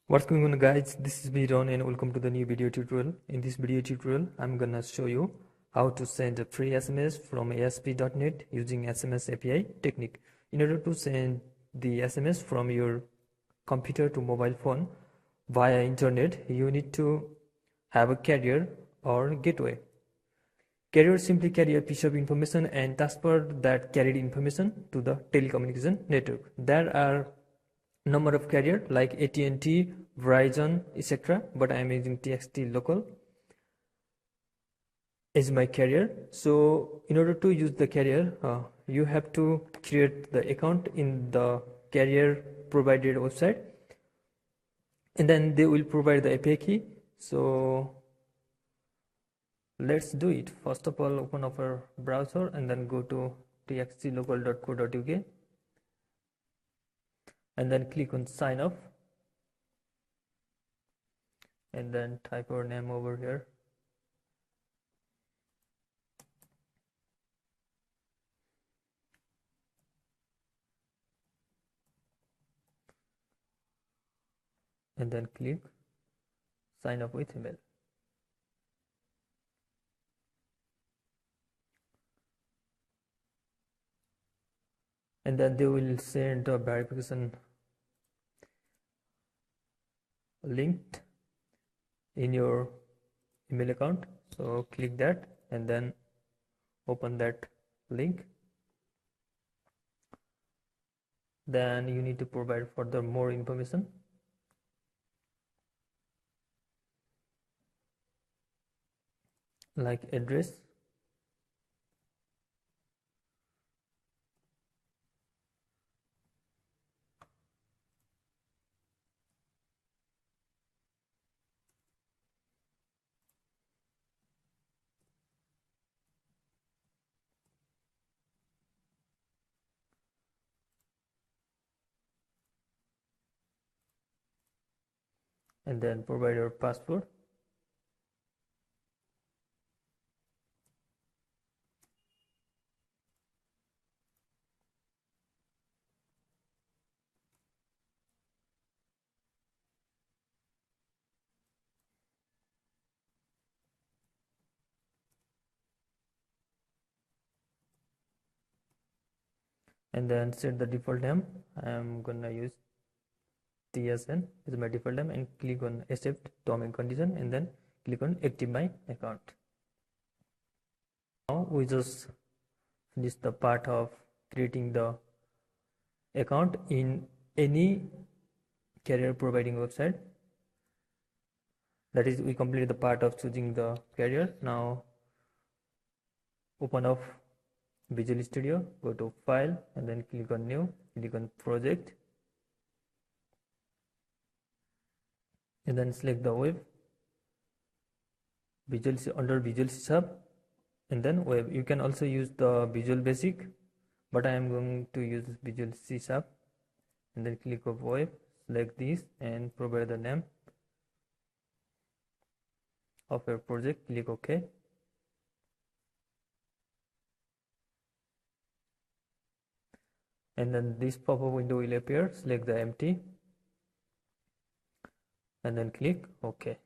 What's going on, guys? This is me Ron and welcome to the new video tutorial. In this video tutorial I'm gonna show you how to send a free SMS from ASP.NET using SMS API technique. In order to send the SMS from your computer to mobile phone via internet, you need to have a carrier or gateway. Carrier simply carry a piece of information and transfer that carried information to the telecommunication network. There are number of carrier like AT&T, Verizon, etc. But I am using TXT local as my carrier. So in order to use the carrier, you have to create the account in the carrier provided website, and then they will provide the API key. So let's do it. First of all, open up our browser and then go to txtlocal.co.uk and then click on sign up and then type our name over here. And then click sign up with email. And then they will send a verification link in your email account. So click that and then open that link. Then you need to provide further more information. Like address, and then provide your password. And then set the default name. I am gonna use TSN is my default name, and click on accept term and condition and then click on active my account. Now we just finish the part of creating the account in any carrier providing website. That is, we completed the part of choosing the carrier. Now open up Visual Studio, go to file and then click on new, click on project and then select the web, under Visual C# and then web. You can also use the Visual Basic, but I am going to use Visual C# and then click on web, select this and provide the name of your project, click OK. And then this pop-up window will appear. Select the empty and then click OK.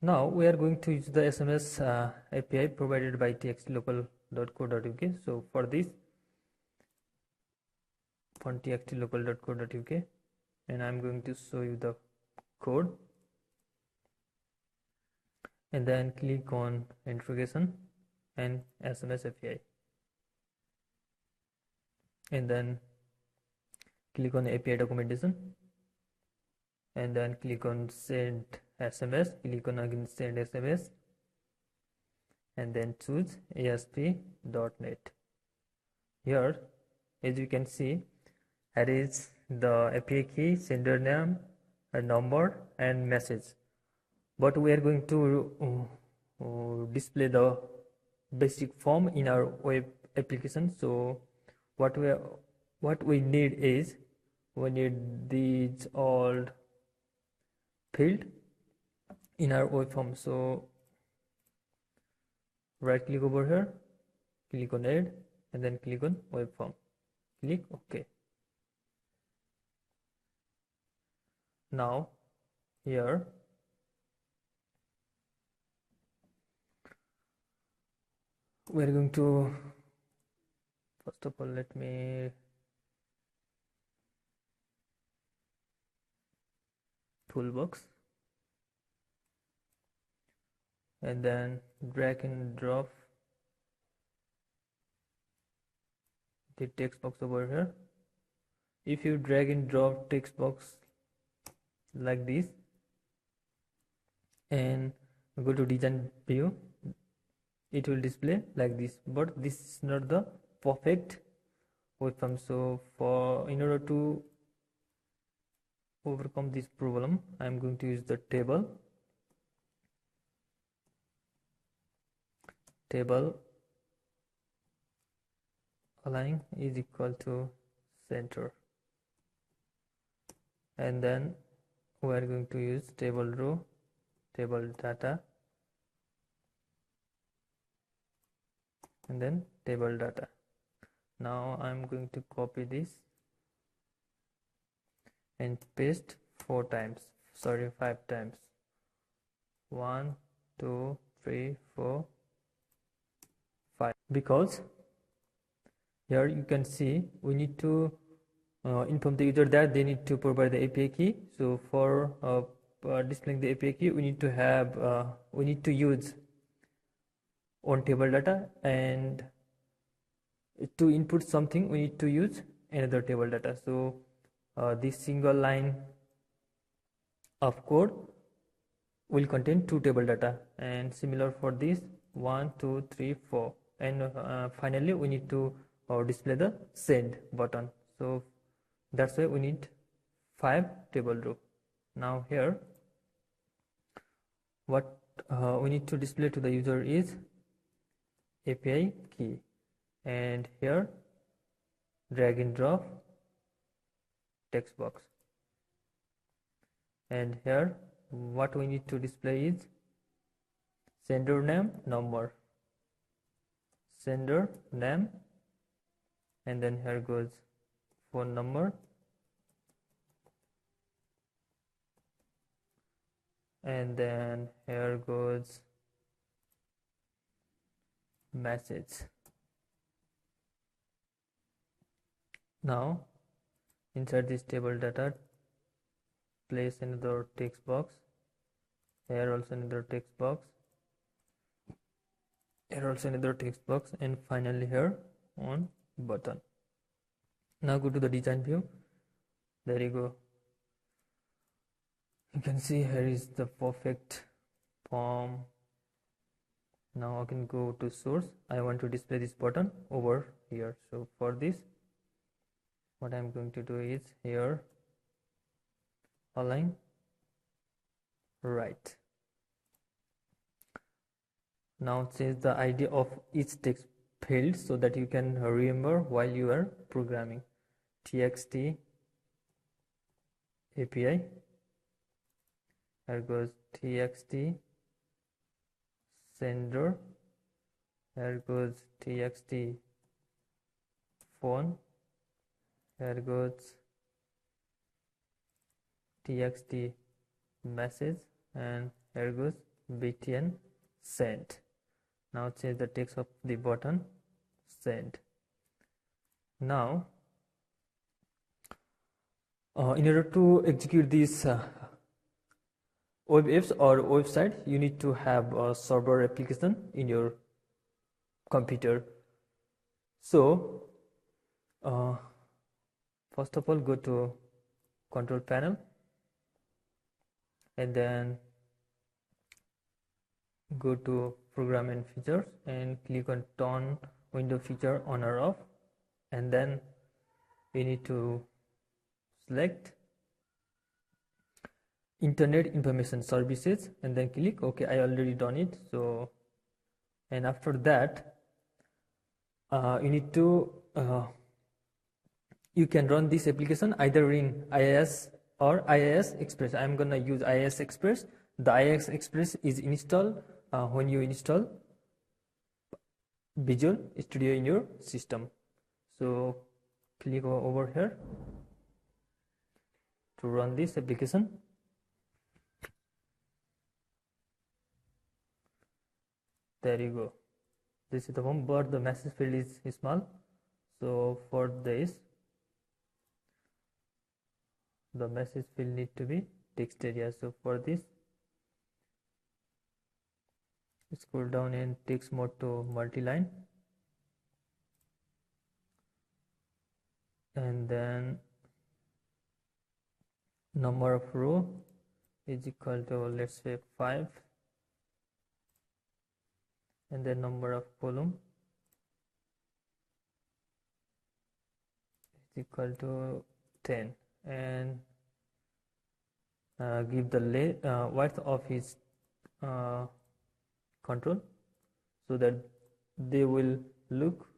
Now we are going to use the SMS API provided by txtlocal.co.uk. So for this, on txtlocal.co.uk, and I'm going to show you the code. And then click on integration and SMS API and then click on API documentation and then click on send SMS, click on again send SMS and then choose ASP.NET. Here, as you can see, here is the API key, sender name, a number and message. But we are going to display the basic form in our web application. So what we need is, we need these all field in our web form. So right click over here, click on add and then click on web form. click OK. Now here we're going to, first of all, let me toolbox, and then drag and drop the text box over here. If you drag and drop text box like this and go to design view, it will display like this, but this is not the perfect web form. So in order to overcome this problem, I am going to use the table align is equal to center, and then we are going to use table row, table data, and then table data. Now I'm going to copy this and paste 5 times. 1 2 3 4 5, because here you can see we need to inform the user that they need to provide the API key. So for displaying the API key, we need to use on table data, and to input something we need to use another table data. So this single line of code will contain 2 table data, and similar for this 1 2 3 4, and finally we need to display the send button. So that's why we need 5 table row. Now here what we need to display to the user is API key, and here drag and drop text box, and here what we need to display is sender name, number, sender name, and then here goes phone number, and then here goes message. Now inside this table data, place another text box, here also another text box, here also another text box, and finally here on button. Now go to the design view. There you go. You can see here is the perfect form. Now I can go to source. I want to display this button over here. So for this, what I'm going to do is here align right. Now change the ID of each text field so that you can remember while you are programming. txt API, here goes txt sender, here goes txt phone, here goes txt message, and here goes btn send. Now change the text of the button send. Now in order to execute these web apps or website, you need to have a server application in your computer. So first of all, go to control panel, and then go to program and features and click on turn window feature on or off, and then we need to select internet information services and then click OK. I already done it. So, and after that you need to you can run this application either in IIS or IIS Express. I'm gonna use IIS Express. The IIS Express is installed when you install Visual Studio in your system. So click over here to run this application. There you go. This is the form, but the message field is small. So for this, the message field need to be text area. So for this, scroll down in text mode to multi-line, and then number of row is equal to, let's say, 5, and then number of column is equal to 10, and give the width of his control so that they will look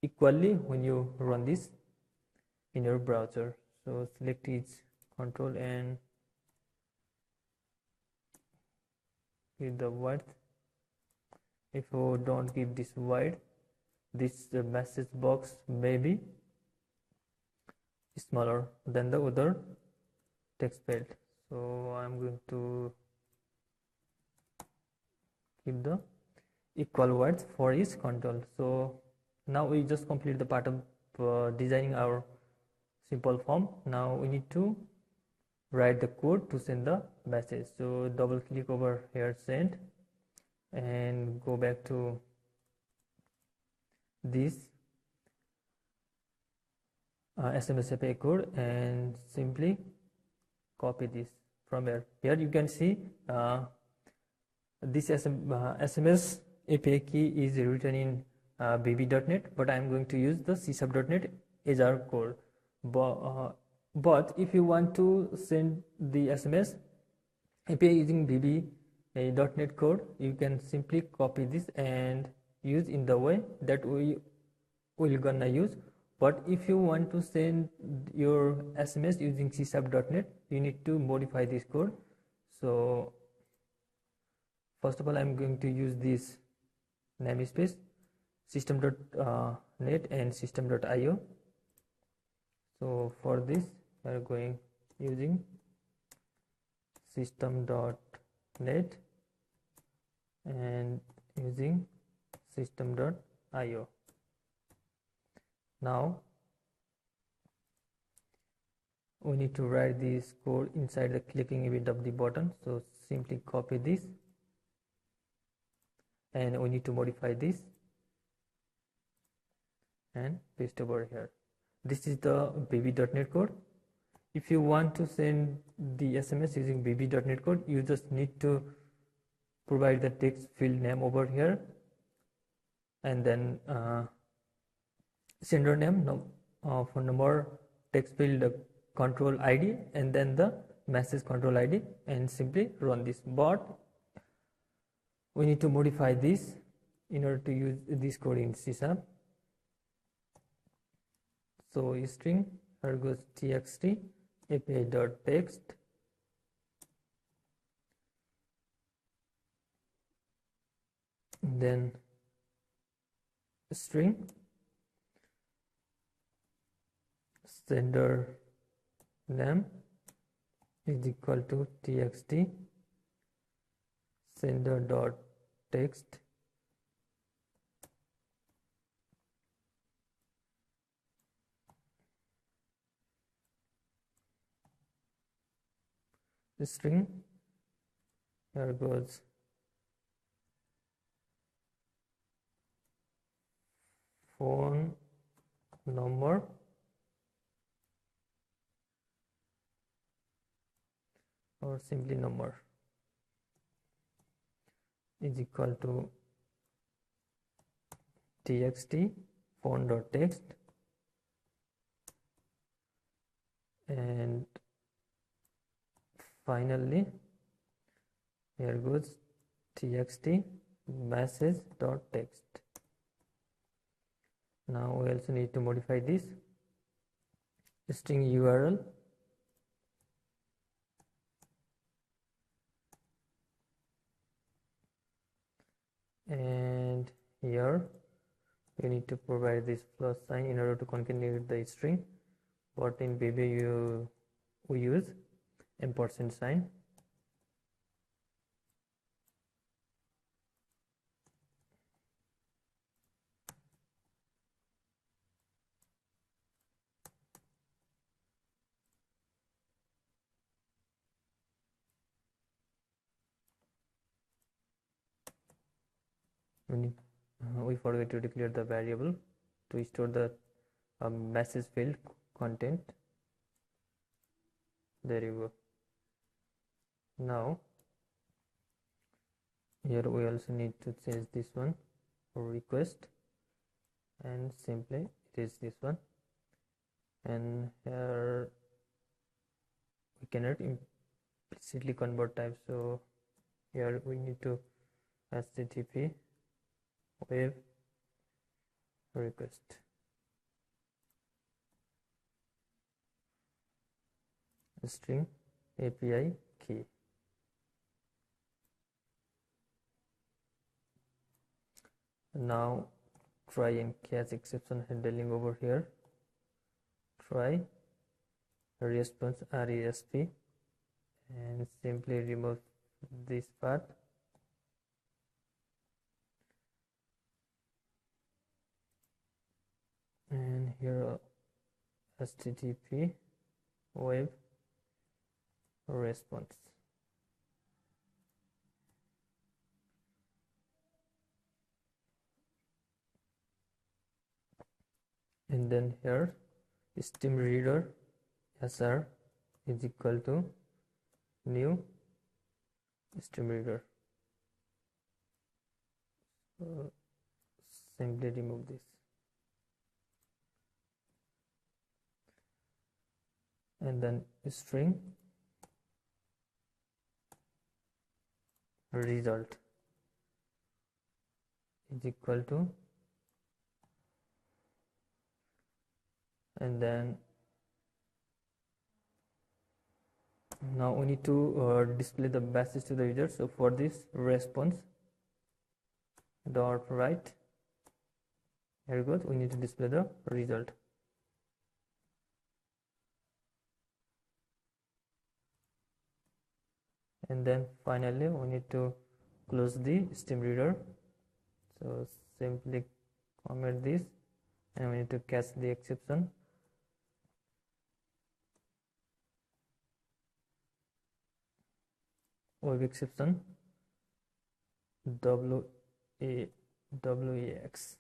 equally when you run this in your browser. So select each control and give the width. If you don't give this wide, this message box may be smaller than the other text field. So I'm going to give the equal width for each control. So now we just complete the part of designing our simple form. Now we need to write the code to send the message. So double click over here, send, and go back to this SMS API code and simply copy this from here. Here you can see this SMS API key is written in VB.NET, but I am going to use the C#.NET as our code. But if you want to send the SMS API using VB.NET Code, you can simply copy this and use in the way that we will gonna use. But if you want to send your SMS using C#.NET, you need to modify this code. So first of all, I'm going to use this namespace system.net and system.io. So for this, we are going using system.net and using system.io. Now we need to write this code inside the clicking event of the button. So simply copy this, and we need to modify this and paste over here. This is the VB.NET code. If you want to send the SMS using VB.NET code, you just need to provide the text field name over here, and then sender name, phone number, text field control ID, and then the message control ID, and simply run this. But we need to modify this in order to use this code in C#. So string, here goes txt api.text, then string sender name is equal to txt sender.text string, here goes phone number or simply number is equal to txt phone.text, and finally here goes txt message.text. Now we also need to modify this string URL, and here you need to provide this plus sign in order to concatenate the string, but in VB we use ampersand sign. We forget to declare the variable to store the message field content. There you go. Now here we also need to change this one for request, and simply it is this one, and here we cannot implicitly convert type, so here we need to http web request string API key. Now try and catch exception handling over here. Try response RESP and simply remove this part. And here HTTP web response. And then here stream reader SR is equal to new stream reader. So simply remove this. And then string result is equal to, and then now we need to display the message to the user. So for this, response dot write, here it goes, we need to display the result. And then finally we need to close the stream reader, so simply comment this, and we need to catch the exception. Web exception WAX.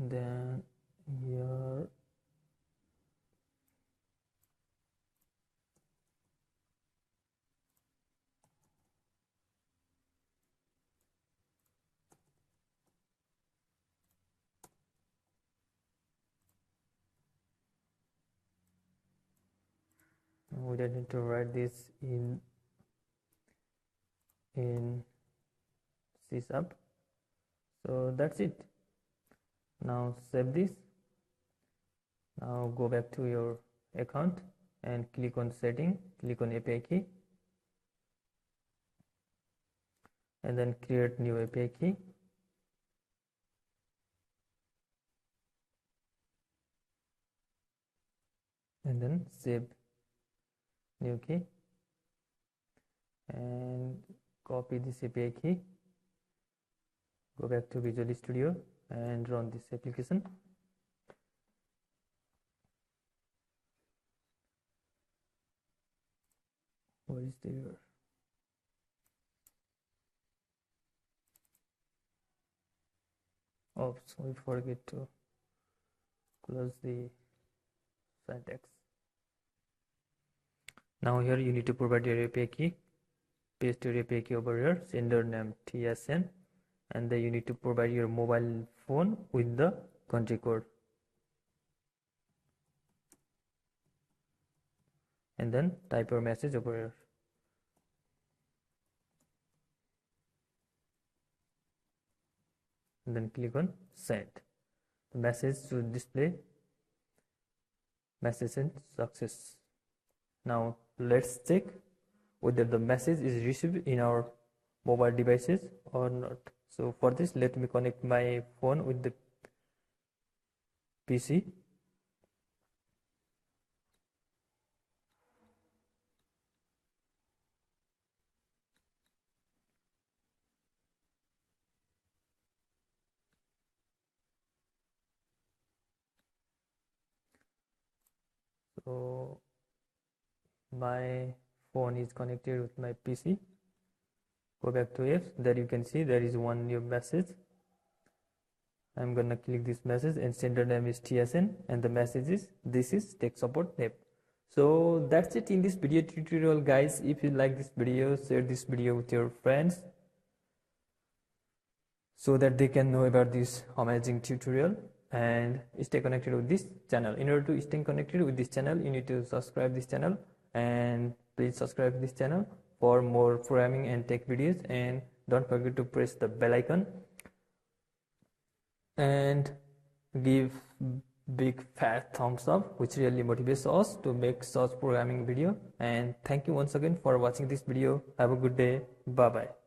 Then here we don't need to write this in C#. So that's it. Now save this. Now go back to your account and click on setting, click on API key, and then create new API key. And then save new key and copy this API key, go back to Visual Studio and run this application. What is the error? Oops, we forget to close the syntax. Now here you need to provide your API key, paste your API key over here, sender name TSN, and then you need to provide your mobile phone with the country code, and then type your message over here. And then click on send. The message should display message sent success. Now let's check whether the message is received in our mobile devices or not. So for this, let me connect my phone with the PC. So my phone is connected with my PC. Go back to apps. There you can see there is one new message. I'm gonna click this message and sender name is TSN and the message is this is tech support app. So that's it in this video tutorial, guys. If you like this video, share this video with your friends so that they can know about this amazing tutorial and stay connected with this channel. In order to stay connected with this channel, you need to subscribe this channel, and please subscribe this channel for more programming and tech videos, and don't forget to press the bell icon and give big fat thumbs up, which really motivates us to make such programming video. And thank you once again for watching this video. Have a good day. Bye bye.